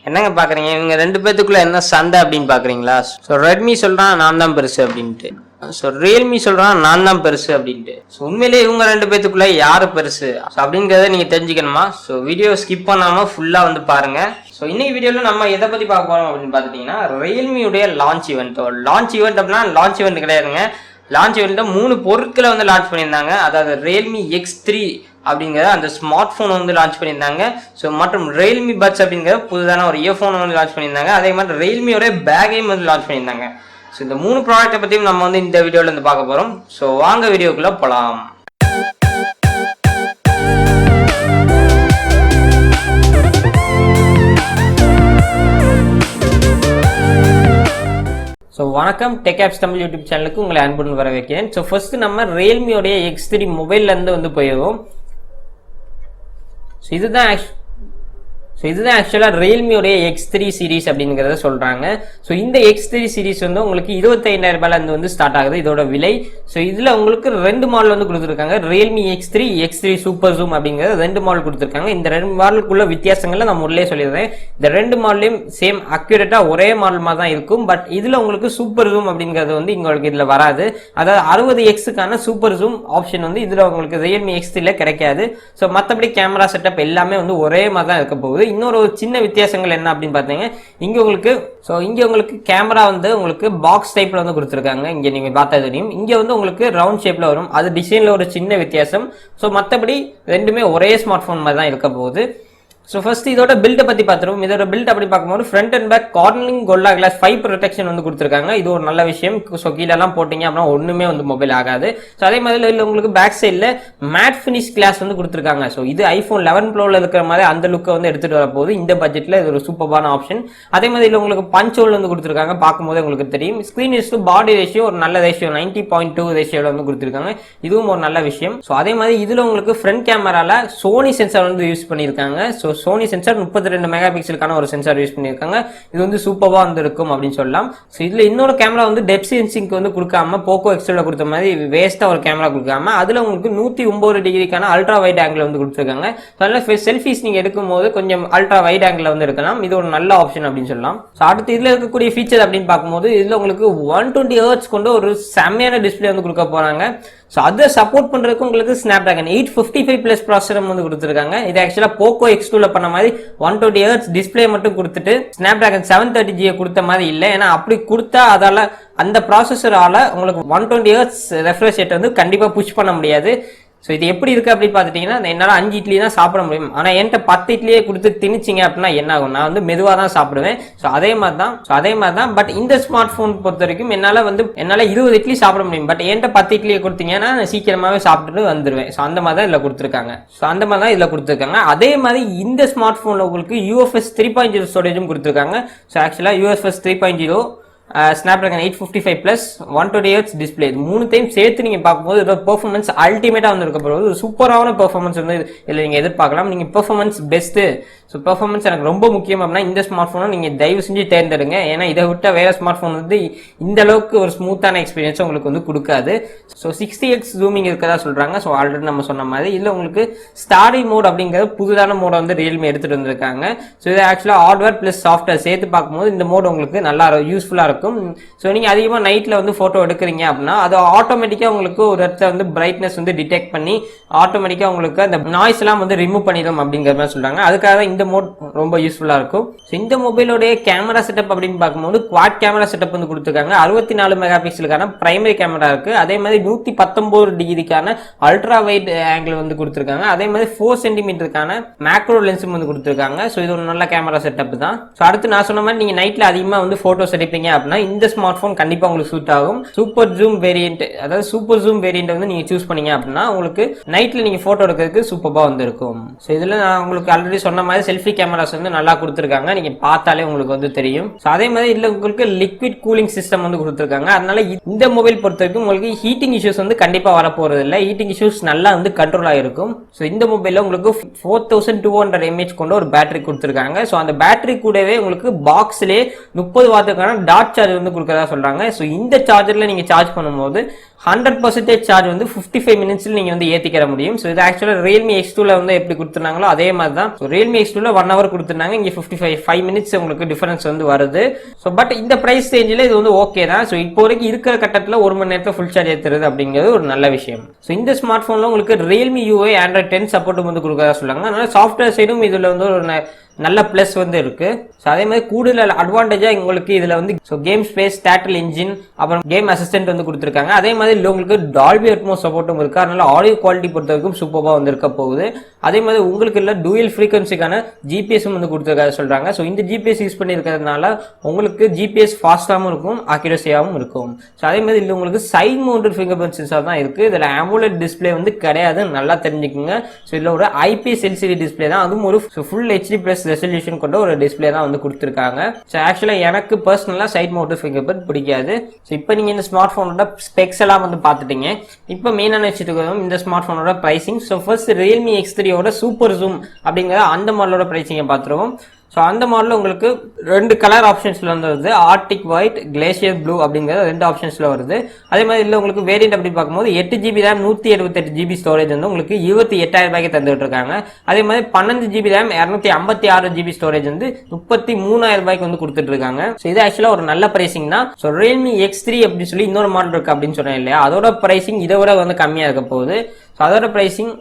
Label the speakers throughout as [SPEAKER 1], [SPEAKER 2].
[SPEAKER 1] என்னங்க பாக்குறீங்க? இவங்க ரெண்டு பேத்துக்குள்ள என்ன சண்டை அப்படின்னு பாக்குறீங்களா? ஸோ ரெட்மி சொல்றான் நான் தான் பெருசு அப்படின்ட்டு, ஸோ ரியல்மி சொல்றான் நான் தான் பெருசு அப்படின்ட்டு. ஸோ உண்மையிலேயே இவங்க ரெண்டு பேத்துக்குள்ள யாரு பெருசு அப்படிங்கிறத நீங்க தெரிஞ்சுக்கணுமா? ஸோ வீடியோ ஸ்கிப் பண்ணாம ஃபுல்லா வந்து பாருங்க. ஸோ இன்னைக்கு வீடியோவில் நம்ம எதை பற்றி பார்க்க போகிறோம் அப்படின்னு பார்த்துட்டிங்கன்னா, ரியல்மியுடைய லான்ச் ஈவெண்ட். லான்ச் ஈவெண்ட் அப்படின்னா லான்ச் ஈவெண்ட் கிடையாதுங்க. லான்ச் ஈவெண்ட்டில் 3 பொருட்களை வந்து லான்ச் பண்ணியிருந்தாங்க. அதாவது Realme X3 அப்படிங்கிற அந்த ஸ்மார்ட் ஃபோன் வந்து லான்ச் பண்ணியிருந்தாங்க. ஸோ மற்றும் Realme Buds அப்படிங்கிற புதுதான ஒரு இயர்ஃபோன் வந்து லான்ச் பண்ணியிருந்தாங்க. அதே மாதிரி Realmeயோட பேக்கையும் வந்து லான்ச் பண்ணியிருந்தாங்க. ஸோ இந்த 3 ப்ராடக்ட்டை பற்றியும் நம்ம வந்து இந்த வீடியோவில் வந்து பார்க்க போகிறோம். ஸோ வாங்க வீடியோக்குள்ளே போகலாம். ஸோ வணக்கம், டெக்ஆப்ஸ் தமிழ் யூடியூப் சேனலுக்கு உங்களை அன்புடன் வர வைக்கிறேன். ஸோ ஃபர்ஸ்ட் நம்ம ரியல்மியோடைய X3 மொபைல்லேருந்து வந்து போயிடுவோம். ஸோ இதுதான் ஆக்சுவலாக ரியல்மியோடைய X3 சீரீஸ் அப்படிங்கிறத சொல்கிறாங்க. ஸோ இந்த X3 சீரீஸ் வந்து உங்களுக்கு 25,000 ரூபாயிலேருந்து வந்து ஸ்டார்ட் ஆகுது இதோட விலை. ஸோ இதில் உங்களுக்கு 2 மாடல் வந்து கொடுத்துருக்காங்க. Realme X3 Superzoom அப்படிங்கிறது 2 மாடல் கொடுத்துருக்காங்க. இந்த 2 மாடலுக்குள்ள வித்தியாசங்களை நான் முதல்ல சொல்லிடுறேன். இந்த 2 மாடலையும் சேம் அக்யூரேட்டாக ஒரே மாடல் மாதிரி தான் இருக்கும். பட் இதில் உங்களுக்கு Superzoom அப்படிங்கிறது வந்து உங்களுக்கு இதில் வராது. அதாவது 60Xக்கான Superzoom ஆப்ஷன் வந்து இதில் உங்களுக்கு Realme X3ல கிடைக்காது. ஸோ மற்றபடி கேமரா செட்டப் எல்லாமே வந்து ஒரே மாதிரி தான் இருக்க போகுது. இன்னொரு சின்ன வித்தியாசங்கள் என்ன அப்படின்னு பார்த்தீங்க, இங்க உங்களுக்கு கேமரா வந்து உங்களுக்கு பாக்ஸ் டைப்ல வந்து கொடுத்துருக்காங்க. இங்க நீங்க பார்த்தா தெரியும். இங்க வந்து உங்களுக்கு ரவுண்ட் ஷேப்ல வரும். அது டிசைன்ல ஒரு சின்ன வித்தியாசம். ஸோ மற்றபடி ரெண்டுமே ஒரே ஸ்மார்ட் போன் மாதிரி தான் இருக்க போகுது. ஸோ ஃபர்ஸ்ட் இதோட பில்டை பற்றி பார்த்துருவோம். இதோட பில்ட் அப்படி பார்க்கும்போது front and back cornering gorilla glass 5 protection வந்து கொடுத்துருக்காங்க. இது ஒரு நல்ல விஷயம். ஸோ கீழெல்லாம் போட்டிங்க அப்படின்னா ஒன்றுமே வந்து மொபைல் ஆகாது. ஸோ அதே மாதிரி இல்லை உங்களுக்கு பேக் சைடில் மேட் ஃபினிஷ் கிளாஸ் வந்து கொடுத்துருக்காங்க. ஸோ இது ஐஃபோன் 11 ப்ரோவில் இருக்கிற மாதிரி அந்த லுக்கை வந்து எடுத்துகிட்டு வரப்போகுது. இந்த பட்ஜெட்டில் இது ஒரு சூப்பரான ஆப்ஷன். அதே மாதிரி இல்லை உங்களுக்கு பஞ்ச் ஹோல் வந்து கொடுத்துருக்காங்க. பார்க்கும்போது உங்களுக்கு தெரியும். Screen is to body ratio ஒரு நல்ல ரேஷியோ 90.2 ரேஷியோவில் வந்து கொடுத்துருக்காங்க. இதுவும் ஒரு நல்ல விஷயம். ஸோ அதே மாதிரி இதில் உங்களுக்கு ஃப்ரண்ட் கேமராவில் சோனி சென்சார் வந்து யூஸ் பண்ணியிருக்காங்க. ஸோ சோனி சென்சார் 32 மெகா பிக்சலுக்கான ஒரு சென்சார் யூஸ் பண்ணியிருக்காங்க. இது வந்து சூப்பராக வந்து இருக்கும் அப்படின்னு சொல்லலாம். ஸோ இதில் இன்னொரு கேமரா வந்து டெப்த் சென்சிங் வந்து கொடுக்காம போக்கோ எக்ஸ்ட்ரா கொடுத்த மாதிரி வேஸ்ட்டாக ஒரு கேமரா கொடுக்காம அதில் உங்களுக்கு 109 டிகிரிக்கான அல்ட்ரா வைட் ஆங்கிள் வந்து கொடுத்துருக்காங்க. அதனால செல்ஃபிஸ் நீங்கள் எடுக்கும்போது கொஞ்சம் அல்ட்ரா வைட் ஆங்கிள் வந்து இருக்கலாம். இது ஒரு நல்ல ஆப்ஷன் அப்படின்னு சொல்லலாம். ஸோ அடுத்து இதில் இருக்கக்கூடிய ஃபீச்சர் அப்படின்னு பார்க்கும்போது இதில் உங்களுக்கு 120 ஹெர்ட்ஸ் கொண்டு ஒரு செம்மையான டிஸ்பிளே வந்து கொடுக்க போறாங்க. ஸோ அதை சப்போர்ட் பண்ணுறதுக்கு உங்களுக்கு ஸ்னாப்டிராகன் 855+ ப்ராசஸர் வந்து கொடுத்துருக்காங்க. இது ஆக்சுவலாக போக்கோ X2ல பண்ண மாதிரி 120 ஹெர்ட்ஸ் டிஸ்பிளே மட்டும் கொடுத்துட்டு ஸ்னாப்டிராகன் 730G கொடுத்த மாதிரி இல்லை. ஏன்னா அப்படி கொடுத்தா அதால அந்த ப்ராசஸரால உங்களுக்கு 120 ஹெர்ட்ஸ் ரெஃப்ரெஷ் ரேட் வந்து கண்டிப்பாக புஷ் பண்ண முடியாது. ஸோ இது எப்படி இருக்கு அப்படின்னு பார்த்துட்டீங்கன்னா, என்னால் 5 இட்லி தான் சாப்பிட முடியும். ஆனால் என்கிட்ட 10 இட்லியே கொடுத்து திணிச்சிங்க அப்படின்னா என்ன ஆகும்? நான் வந்து மெதுவாக தான் சாப்பிடுவேன். ஸோ அதே மாதிரி தான் பட் இந்த ஸ்மார்ட் ஃபோன் பொறுத்த வரைக்கும் என்னால் 20 இட்லி சாப்பிட முடியும். பட் என்கிட்ட 10 இட்லியை கொடுத்தீங்கன்னா நான் சீக்கிரமாகவே சாப்பிட்டுட்டு வந்துடுவேன். ஸோ அந்த மாதிரி தான் இதில் கொடுத்துருக்காங்க. அதே மாதிரி இந்த ஸ்மார்ட் ஃபோனில் உங்களுக்கு UFS 3.0 ஸ்டோரேஜும் கொடுத்துருக்காங்க. ஸோ ஆக்சுவலாக UFS 3.0 ஸ்னாப்டிராகன் 855+ 120 ஹெர்ட்ஸ் டிஸ்பிளே இது 3த்தையும் சேர்த்து நீங்க பார்க்கும்போது இதோட பெர்ஃபார்மன்ஸ் அல்டிமேட்டா வந்து இருக்க போகுது. சூப்பரான பெர்ஃபார்மன்ஸ் வந்து இதில் நீங்க எதிர்பார்க்கலாம். நீங்க பெர்ஃபார்மன்ஸ் பெஸ்ட், ஸோ பெர்ஃபார்மன்ஸ் எனக்கு ரொம்ப முக்கியம் அப்படின்னா இந்த ஸ்மார்ட் ஃபோனை நீங்க தயவு செஞ்சு தேர்ந்தெடுங்க. ஏன்னா இதை விட்ட வேற ஸ்மார்ட் ஃபோன் வந்து இந்த அளவுக்கு ஒரு ஸ்மூத்தான எக்ஸ்பீரியன்ஸ் உங்களுக்கு வந்து கொடுக்காது. ஸோ 60x ஜூமிங் இருக்கதா சொல்றாங்க. ஸோ ஆல்ரெடி நம்ம சொன்ன மாதிரி இல்லை உங்களுக்கு ஸ்டாரி மோட் அப்படிங்கிறது புதுதான மோட வந்து ரியல்மி எடுத்துட்டு வந்திருக்காங்க. ஸோ இது ஆக்சுவலாக ஹார்ட்வேர் பிளஸ் சாஃப்ட்வேர் சேர்த்து பார்க்கும்போது இந்த மோட் உங்களுக்கு நல்லா யூஸ்ஃபுல்லா இருக்கும். ஸோ நீங்க அதிகமாக நைட்ல வந்து போட்டோ எடுக்கிறீங்க அப்படின்னா அது ஆட்டோமேட்டிக்கா உங்களுக்கு ஒரு இடத்துல வந்து பிரைட்னஸ் வந்து டிடெக்ட் பண்ணி ஆட்டோமேட்டிக்கா உங்களுக்கு அந்த நாய்ஸ் எல்லாம் வந்து ரிமூவ் பண்ணிடும் அப்படிங்கிற மாதிரி சொல்றாங்க. அதுக்காக இந்த மோட் ரொம்ப யூஸ்ஃபுல்லா இருக்கும். இந்த மொபைலோட கேமரா செட்டப் அப்படின்னு பார்க்கும்போது குவாட் கேமரா செட்டப் வந்து கொடுத்துருக்காங்க. 64 மெகா பிக்சலுக்கான பிரைமரி கேமரா இருக்கு. அதே மாதிரி 119 டிகிரிக்கான அல்ட்ரா வைட் ஆங்கிள் வந்து கொடுத்துருக்காங்க. அதே மாதிரி 4 சென்டிமீட்டருக்கான மேக்ரோ லென்ஸும் வந்து கொடுத்துருக்காங்க. ஸோ இது ஒரு நல்ல கேமரா செட்டப் தான். ஸோ அடுத்து நான் சொன்ன மாதிரி நீங்க நைட்ல அதிகமாக வந்து போட்டோஸ் எடுப்பீங்க அப்படின்னா இந்த ஸ்மார்ட் போன் கண்டிப்பா உங்களுக்கு சூட் ஆகும். சூப்பர் ஜூம் வேரியன்ட் வந்து நீங்க சூஸ் பண்ணீங்க அப்படின்னா உங்களுக்கு நைட்ல நீங்க போட்டோ எடுக்கிறதுக்கு சூப்பரா வந்து இருக்கும். ஸோ இதுல நான் உங்களுக்கு ஆல்ரெடி சொன்ன மாதிரி செல்ஃபி கேமராஸ் வந்து நல்லா கொடுத்துருக்காங்க. நீங்க பார்த்தாலே உங்களுக்கு வந்து தெரியும். ஸோ அதே மாதிரி இதுல உங்களுக்கு லிக்விட் கூலிங் சிஸ்டம் வந்து கொடுத்துருக்காங்க. அதனால இந்த மொபைல் பொறுத்த வரைக்கும் உங்களுக்கு ஹீட்டிங் இஷ்யூஸ் வந்து கண்டிப்பா வரப்போறது இல்லை. ஹீட்டிங் இஷ்யூஸ் நல்லா வந்து கண்ட்ரோல் ஆயிருக்கும். ஸோ இந்த மொபைல்ல உங்களுக்கு 4200 mAh கொண்ட ஒரு பேட்டரி கொடுத்துருக்காங்க. ஸோ அந்த பேட்டரி கூடவே உங்களுக்கு பாக்ஸ்லேயே 30 வாட்டுக்கான டாட் சார்ஜ் வந்து கொடுக்கறதா சொல்றாங்க. ஸோ இந்த சார்ஜர்ல நீங்க சார்ஜ் பண்ணும்போது 100% சார்ஜ் வந்து 55 மினிட்ஸ்ல நீங்க வந்து ஏத்திக்கிற முடியும். ஸோ இது ஆக்சுவலா Realme X2ல வந்து எப்படி கொடுத்துருந்தாங்களோ அதே மாதிரி தான். Realme X2 யூஸ்வலாக 1 hour கொடுத்துருந்தாங்க, இங்கே 5 minutes உங்களுக்கு டிஃபரன்ஸ் வந்து வருது. ஸோ பட் இந்த ப்ரைஸ் ரேஞ்சில் இது வந்து ஓகே தான். ஸோ இப்போ வரைக்கும் இருக்கிற கட்டத்தில் 1 மணி நேரத்தில் ஃபுல் சார்ஜ் ஏற்றுறது அப்படிங்கிறது ஒரு நல்ல விஷயம். ஸோ இந்த ஸ்மார்ட் ஃபோனில் உங்களுக்கு Realme UI Android 10 சப்போர்ட்டும் வந்து கொடுக்கறதா சொல்லுவாங்க. அதனால சாஃப்ட்வேர் சைடும் இதில் வந்து ஒரு நல்ல பிளஸ் வந்து இருக்கு. ஸோ அதே மாதிரி கூடுதல் அட்வான்டேஜா உங்களுக்கு இதுல வந்து கேம் ஸ்பேஸ் ஸ்டாட்டில் இன்ஜின் அப்புறம் கேம் அசிஸ்டன்ட் வந்து கொடுத்துருக்காங்க. அதே மாதிரி உங்களுக்கு டால்பி அட்மோஸ் சப்போர்ட்டும் இருக்கு. அதனால ஆடியோ குவாலிட்டி பொறுத்த வரைக்கும் சூப்பராக வந்து இருக்க போகுது. அதே மாதிரி உங்களுக்கு இல்லை டூயல் ஃப்ரீக்வன்சிக்கான ஜிபிஎஸும் வந்து கொடுத்துருக்காங்க சொல்றாங்க. ஸோ இந்த ஜிபிஎஸ் யூஸ் பண்ணியிருக்கிறதுனால உங்களுக்கு ஜிபிஎஸ் ஃபாஸ்டாகவும் இருக்கும், அக்யூரஸியாகவும் இருக்கும். ஸோ அதே மாதிரி இல்லை உங்களுக்கு side mounted fingerprint sensor தான் இருக்கு. இதில் AMOLED டிஸ்பிளே வந்து கிடையாது, நல்லா தெரிஞ்சுக்கோங்க. ஸோ இதில் ஒரு IPS LCD டிஸ்பிளே தான், அதுவும் ஒரு ஃபுல் HD பிளஸ் ரெசல்யூஷன் கொண்ட ஒரு டிஸ்பிளே தான் வந்து கொடுத்துருக்காங்க. ஸோ ஆக்சுவலாக எனக்கு பர்சனலாக சைட் மவுண்டட் ஃபிங்கர் பிரிண்ட் பிடிக்காது. ஸோ இப்போ நீங்கள் இந்த ஸ்மார்ட் ஃபோனோட ஸ்பெக்ஸ் எல்லாம் வந்து பார்த்துட்டீங்க. இப்போ மெயினான விஷயத்துக்கு இந்த ஸ்மார்ட் ஃபோனோட pricing. So first Realme X3 ஓட சூப்பர் ஜூம் அப்படிங்கிற அந்த மாடலோட பிரைசிங்கை பார்த்துருவோம். ஸோ அந்த மாடலில் உங்களுக்கு 2 கலர் ஆப்ஷன்ஸ்ல வந்து வருது, ஆர்டிக் ஒயிட், கிளேசியர் ப்ளூ அப்படிங்கிற 2 ஆப்ஷன்ஸ்ல வருது. அதே மாதிரி இல்லை உங்களுக்கு வேரியன்ட் அப்படி பார்க்கும்போது 8GB RAM 128GB ஸ்டோரேஜ் வந்து உங்களுக்கு 28,000 ரூபாய்க்கு தந்துட்டு இருக்காங்க. அதே மாதிரி 12GB RAM 256GB ஸ்டோரேஜ் வந்து 33,000 ரூபாய்க்கு வந்து கொடுத்துட்டு இருக்காங்க. ஸோ இது ஆக்சுவலா ஒரு நல்ல பிரைசிங் தான். ஸோ Realme X3 அப்படின்னு சொல்லி இன்னொரு மாடல் இருக்கு அப்படின்னு சொன்னேன் இல்லையா, அதோட பிரைசிங் இதை விட வந்து கம்மியா இருக்க போகுது. ஸோ அதோட பிரைசிங்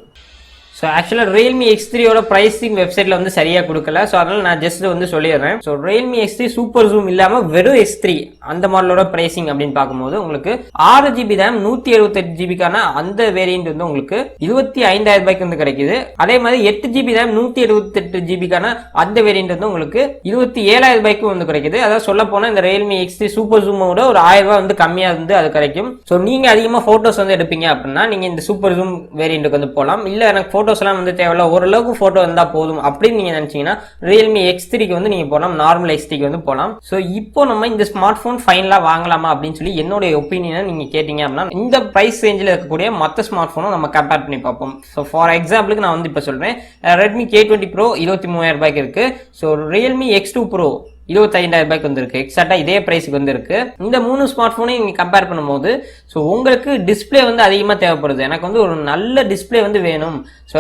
[SPEAKER 1] ஸோ ஆக்சுவலாக Realme X3 ஓட பிரைசிங் வெப்சைட்ல வந்து சரியா கொடுக்கல. ஸோ அதனால நான் ஜஸ்ட் வந்து சொல்லிடுறேன். So Realme X3 super zoom இல்லாம வெறும் X3 அந்த மாடலோட பிரைசிங் அப்படின்னு பார்க்கும்போது உங்களுக்கு 6GB RAM 128GBக்கான அந்த வேரியன்ட் வந்து உங்களுக்கு 25,000 ரூபாய்க்கு வந்து கிடைக்குது. அதே மாதிரி 8GB RAM 128GBக்கான அந்த வேரியன்ட் வந்து உங்களுக்கு 27,000 ரூபாய்க்கு வந்து கிடைக்குது. அதாவது சொல்ல போனா இந்த Realme X3 சூப்பர் ஜூமோட ஒரு 1000 ரூபாய் வந்து கம்மியா வந்து அது கிடைக்கும். ஸோ நீங்க அதிகமா போட்டோஸ் வந்து எடுப்பீங்க அப்படின்னா நீங்க இந்த சூப்பர் ஜூம் வேரியன்ட்டுக்கு வந்து போகலாம். இல்ல எனக்கு போட்டோஸ் எல்லாம் வந்து தேவையில்ல, ஓரளவுக்கு போட்டோ இருந்தா போதும் அப்படின்னு நீங்க நினைச்சீங்கன்னா Realme X3க்கு வந்து நீங்க போகலாம், நார்மல் X3க்கு வந்து போகலாம். ஸோ இப்போ நம்ம இந்த ஸ்மார்ட் போன் ஃபைனலா வாங்கலாமா அப்படின்னு சொல்லி என்னோட ஒப்பீனியனை நீங்க கேட்டீங்க அப்படின்னா இந்த பிரைஸ் ரேஞ்சில் இருக்கக்கூடிய மற்ற ஸ்மார்ட் போனும் நம்ம கம்பேர் பண்ணி பார்ப்போம். ஸோ ஃபார் எக்ஸாம்பிளுக்கு நான் வந்து இப்போ சொல்றேன், Redmi K20 Pro 23,000 ரூபாய்க்கு இருக்கு. ஸோ Realme X2 Pro 25,000 ரூபாய்க்கு வந்து இருக்கு. எக்ஸாக்டா இதே பிரைஸ்க்கு வந்து இருக்கு. இந்த 3 ஸ்மார்ட் போனையும் நீங்க கம்பேர் பண்ணும்போது ஸோ உங்களுக்கு டிஸ்பிளே வந்து அதிகமா தேவைப்படுது. எனக்கு வந்து ஒரு நல்ல டிஸ்பிளே வந்து வேணும், ஸோ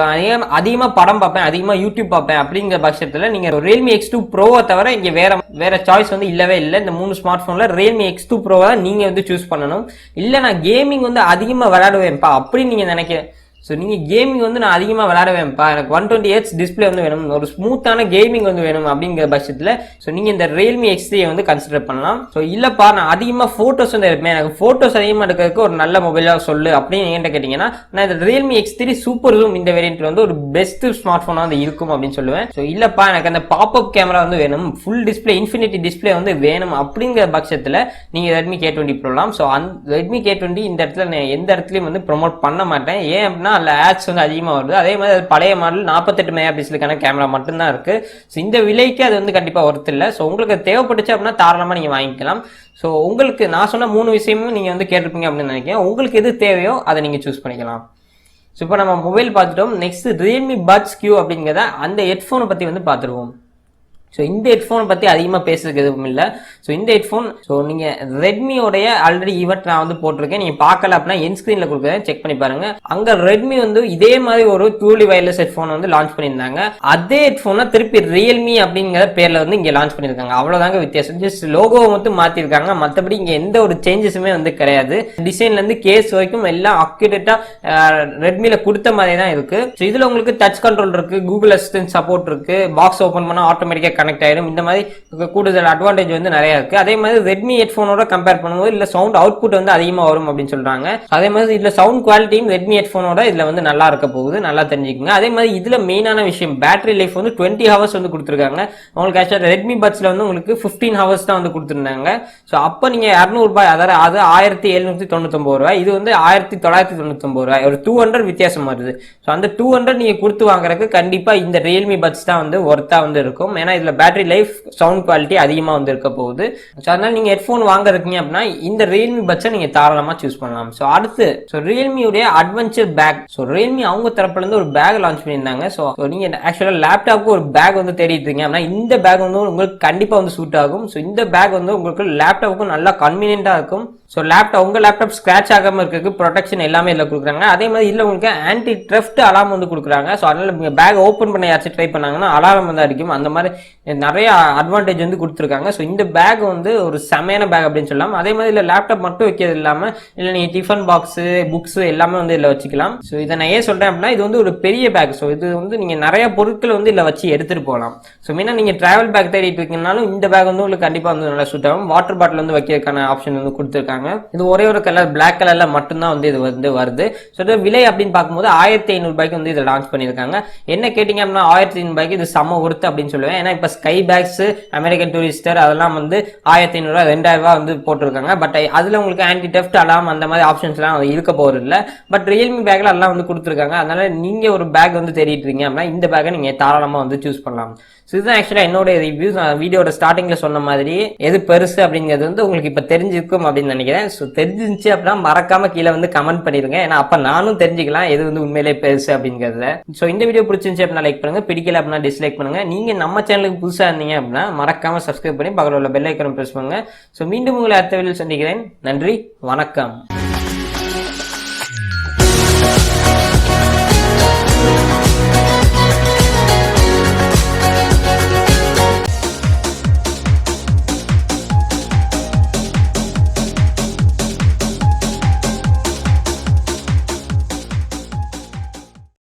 [SPEAKER 1] அதிகமா படம் பார்ப்பேன், அதிகமா யூடியூப் பார்ப்பேன் அப்படிங்கிற பட்சத்துல நீங்க Realme X2 Pro-வை தவிர இங்க வேற சாய்ஸ் வந்து இல்லவே இல்லை. இந்த 3 ஸ்மார்ட் போன்ல Realme X2 Pro-வை நீங்க வந்து சூஸ் பண்ணணும். இல்ல நான் கேமிங் வந்து அதிகமா விளையாடுவேன்ப்பா அப்படின்னு நீங்க நினைக்கிறேன். ஸோ நீங்கள் கேமிங் வந்து நான் அதிகமாக விளையாடுவேன்ப்பா, எனக்கு 120Hz டிஸ்பிளே வந்து வேணும், ஒரு ஸ்மூத்தான கேமிங் வந்து வேணும் அப்படிங்கிற பட்சத்தில் ஸோ நீங்கள் இந்த Realme X3 வந்து கன்சிடர் பண்ணலாம். ஸோ இல்லைப்பா நான் அதிகமாக ஃபோட்டோஸ் வந்து எடுப்பேன், எனக்கு ஃபோட்டோஸ் அதிகமாக எடுக்கிறதுக்கு ஒரு நல்ல மொபைலாக சொல்லு அப்படின்னு என்கிட்ட கேட்டிங்கன்னா நான் இந்த Realme X3 சூப்பர் ஜூம் இந்த வேரியன்ட்ல வந்து ஒரு பெஸ்ட் ஸ்மார்ட் ஃபோனாக வந்து இருக்கும் அப்படின்னு சொல்லுவேன். ஸோ இல்லைப்பா எனக்கு அந்த பாப்அப் கேமரா வந்து வேணும், ஃபுல் டிஸ்பிளே இன்ஃபினிட்டி டிஸ்பிளே வந்து வேணும் அப்படிங்கிற பட்சத்தில் நீங்கள் Redmi K20 போடலாம். ஸோ அந்த Redmi K20 இந்த இடத்துல நான் எந்த இடத்துலையும் வந்து ப்ரொமோட் பண்ண மாட்டேன். ஏன் அப்படின்னா அதில் ஆட்ஸ் வந்து அதிகமாக வருது. அதே மாதிரி பழைய மாடல் 48 மெகா பிக்சலுக்கான கேமரா மட்டும்தான் இருக்கு. ஸோ இந்த விலைக்கு அது வந்து கண்டிப்பாக ஒர்த் இல்லை. ஸோ உங்களுக்கு தேவைப்பட்டுச்சு அப்படின்னா தாராளமாக நீங்கள் வாங்கிக்கலாம். ஸோ உங்களுக்கு நான் சொன்ன 3 விஷயமும் நீங்கள் வந்து கேட்டிருப்பீங்க அப்படின்னு நினைக்கிறேன். உங்களுக்கு எது தேவையோ அதை நீங்கள் சூஸ் பண்ணிக்கலாம். ஸோ இப்போ நம்ம மொபைல் பார்த்துட்டோம். நெக்ஸ்ட் Realme Buds Q அப்படிங்கிறத அந்த ஹெட்ஃபோனை பற்றி வந்து பார்த்துருவோம். ஸோ இந்த ஹெட்ஃபோன் பற்றி அதிகமாக பேசுறதுக்கு எதுவும் இல்லை. ஸோ இந்த ஹெட்ஃபோன் ஸோ நீங்கள் ரெட்மியோடைய ஆல்ரெடி ஈவெண்ட் நான் வந்து போட்டிருக்கேன், நீங்கள் பார்க்கல அப்படின்னா என் ஸ்க்ரீனில் கொடுக்குறேன், செக் பண்ணி பாருங்க. அங்கே ரெட்மி வந்து இதே மாதிரி ஒரு ட்ரூலி வயர்லெஸ் ஹெட்ஃபோன் வந்து லான்ச் பண்ணியிருந்தாங்க. அதே ஹெட்ஃபோனை திருப்பி Realme அப்படிங்கிற பேரில் வந்து இங்கே லான்ச் பண்ணியிருக்காங்க. அவ்வளோதாங்க வித்தியாசம். ஜஸ்ட் லோகோவை மட்டும் மாற்றிருக்காங்க, மற்றபடி இங்கே எந்த ஒரு சேஞ்சஸுமே வந்து கிடையாது. டிசைன்லேருந்து கேஸ் வரைக்கும் எல்லாம் அக்யூரேட்டாக ரெட்மியில் கொடுத்த மாதிரி தான் இருக்கு. ஸோ இதில் உங்களுக்கு டச் கண்ட்ரோல் இருக்கு, கூகுள் அசிஸ்டன்ட் சப்போர்ட் இருக்கு, பாக்ஸ் ஓப்பன் பண்ணால் ஆட்டோமேட்டிக்காக கனெக்ட் ஆயிடும். இந்த மாதிரி கூடுதல் அட்வான்டேஜ் வந்து நிறைய இருக்கு. அதே மாதிரி Redmi ஹெட்ஃபோனோட கம்பேர் பண்ணும்போது இல்ல சவுண்ட் அவுட்புட் வந்து அதிகமா வரும் அப்படின்னு சொல்றாங்க. அதே மாதிரி இதுல சவுண்ட் குவாலிட்டியும் Redmi ஹெட்ஃபோனோட இதுல வந்து நல்லா இருக்க போகுது, நல்லா தெரிஞ்சுக்கோங்க. அதே மாதிரி இதுல மெயினான விஷயம் பேட்டரி லைஃப் வந்து 20 ஹவர்ஸ் வந்து கொடுத்துருக்காங்க. உங்களுக்கு ஆக்சுவலா Redmi Budsல வந்து உங்களுக்கு 15 ஹவர்ஸ் தான் வந்து கொடுத்துருந்தாங்க. ஸோ அப்போ நீங்க 200 ரூபாய், அதாவது அது 1799 ரூபாய், இது வந்து 1999 ரூபாய், ஒரு 200 வித்தியாசம் வருது. ஸோ அந்த 200 நீங்க கொடுத்து வாங்குறதுக்கு கண்டிப்பா இந்த Realme Buds தான் வந்து ஒர்த்தா வந்து இருக்கும். ஏன்னா இதுல இதுல பேட்டரி லைஃப், சவுண்ட் குவாலிட்டி அதிகமா வந்து இருக்க போகுது. ஸோ அதனால நீங்க ஹெட்ஃபோன் வாங்க இருக்கீங்க அப்படின்னா இந்த ரியல்மி பட்ஸை நீங்க தாராளமா சூஸ் பண்ணலாம். ஸோ அடுத்து ரியல்மியுடைய அட்வென்ச்சர் பேக். ஸோ ரியல்மி அவங்க தரப்புல இருந்து ஒரு பேக் லான்ச் பண்ணியிருந்தாங்க. ஸோ நீங்க ஆக்சுவலா லேப்டாப்க்கு ஒரு பேக் வந்து தேடிட்டு இருக்கீங்க அப்படின்னா இந்த பேக் வந்து உங்களுக்கு கண்டிப்பா வந்து சூட் ஆகும். ஸோ இந்த பேக் வந்து உங்களுக்கு லேப்டாப்புக்கும் நல்லா கன்வீனியன்டா இருக்கும். ஸோ உங்க லேப்டாப் ஸ்கிராச் ஆகாம இருக்கிறதுக்கு ப்ரொடெக்ஷன் எல்லாமே இதில் கொடுக்குறாங்க. அதே மாதிரி இல்லை உங்களுக்கு ஆன்டி த்ரெஃப்ட் அலாரம் வந்து கொடுக்குறாங்க. ஸோ அதனால நீங்க பேக் ஓப்பன் பண்ண யாச்சும் ட்ரை பண்ணாங்கன்னா அலாரம் வந்து அடிக்கும். அந்த மாதிரி நிறைய அட்வான்டேஜ் வந்து கொடுத்துருக்காங்க. ஸோ இந்த பேக் வந்து ஒரு செமையான பேக் அப்படின்னு சொல்லலாம். அதே மாதிரி இல்லை லேப்டாப் மட்டும் வைக்கிறது இல்லாமல் இல்லை நீங்கள் டிஃபன் பாக்ஸ், புக்ஸ் எல்லாமே வந்து இதில் வச்சுக்கலாம். ஸோ இதை நான் ஏன் சொல்றேன் அப்படின்னா இது வந்து ஒரு பெரிய பேக். ஸோ இது வந்து நீங்க நிறைய பொருட்கள் வந்து இதில் வச்சு எடுத்துட்டு போகலாம். ஸோ மெயினாக நீங்க டிராவல் பேக் தேடிட்டு இருக்கீங்கனாலும் இந்த பேக் வந்து உங்களுக்கு கண்டிப்பா வந்து நல்லா சூட் ஆகும். வாட்டர் பாட்டில் வந்து வைக்கிறதுக்கான ஆப்ஷன் வந்து கொடுத்துருக்காங்க. இது ஒரே ஒரு கலர் பிளாக் கலர்ல மட்டும்தான் வந்து இது வந்து வருது. ஸோ விலை அப்படின்னு பார்க்கும்போது 1500 ரூபாய்க்கு வந்து இதை லான்ச் பண்ணியிருக்காங்க. என்ன கேட்டீங்க அப்படின்னா 1500 ரூபாய்க்கு இது செம்ம ஒர்த்து அப்படின்னு சொல்லுவேன். ஏன்னா இப்ப ஸ்கை பேக்ஸ், அமெரிக்கன் டூரிஸ்டர் அதெல்லாம் வந்து 1500 ரூபாய் 2000 ரூபாய் வந்து போட்டிருக்காங்க. பட் அதுல உங்களுக்கு ஆன்டி டெஃப்ட் அலாம் அந்த மாதிரி ஆப்ஷன்ஸ் எல்லாம் இருக்க போறது இல்லை. பட் ரியல்மி பேக்ல எல்லாம் வந்து கொடுத்துருக்காங்க. அதனால நீங்க ஒரு பேக் வந்து தேடிட்டு இருக்கீங்க அப்படின்னா இந்த பேக்கை நீங்க தாராளமா வந்து சூஸ் பண்ணலாம். ஸோ இதுதான் ஆக்சுவலா என்னோட ரிவ்யூஸ். வீடியோட ஸ்டார்டிங்ல சொன்ன மாதிரி எது பெருசு அப்படிங்கிறது வந்து உங்களுக்கு இப்ப தெரிஞ்சிருக்கும் அப்படின்னு நினைக்கிறேன். ஸோ தெரிஞ்சிருந்துச்சு அப்படின்னா மறக்காம கீழே வந்து கமெண்ட் பண்ணிருங்க. ஏன்னா அப்ப நானும் தெரிஞ்சுக்கலாம் எது வந்து உண்மையிலே பெருசு அப்படிங்கறத. ஸோ இந்த வீடியோ பிடிச்சிருந்துச்சு அப்படின்னா லைக் பண்ணுங்க, பிடிக்கல அப்படின்னா டிஸ்லைக் பண்ணுங்க. நீங்க நம்ம சேனலுக்கு புதுசா இருந்தீங்க அப்படின்னா மறக்காம சப்ஸ்கிரைப் பண்ணி பக்கத்தில் உள்ள பெல் ஐக்கானை பிரஸ் பண்ணுங்க. ஸோ மீண்டும் உங்களை அடுத்த வீடியோவில் சந்திக்கிறேன். நன்றி, வணக்கம்.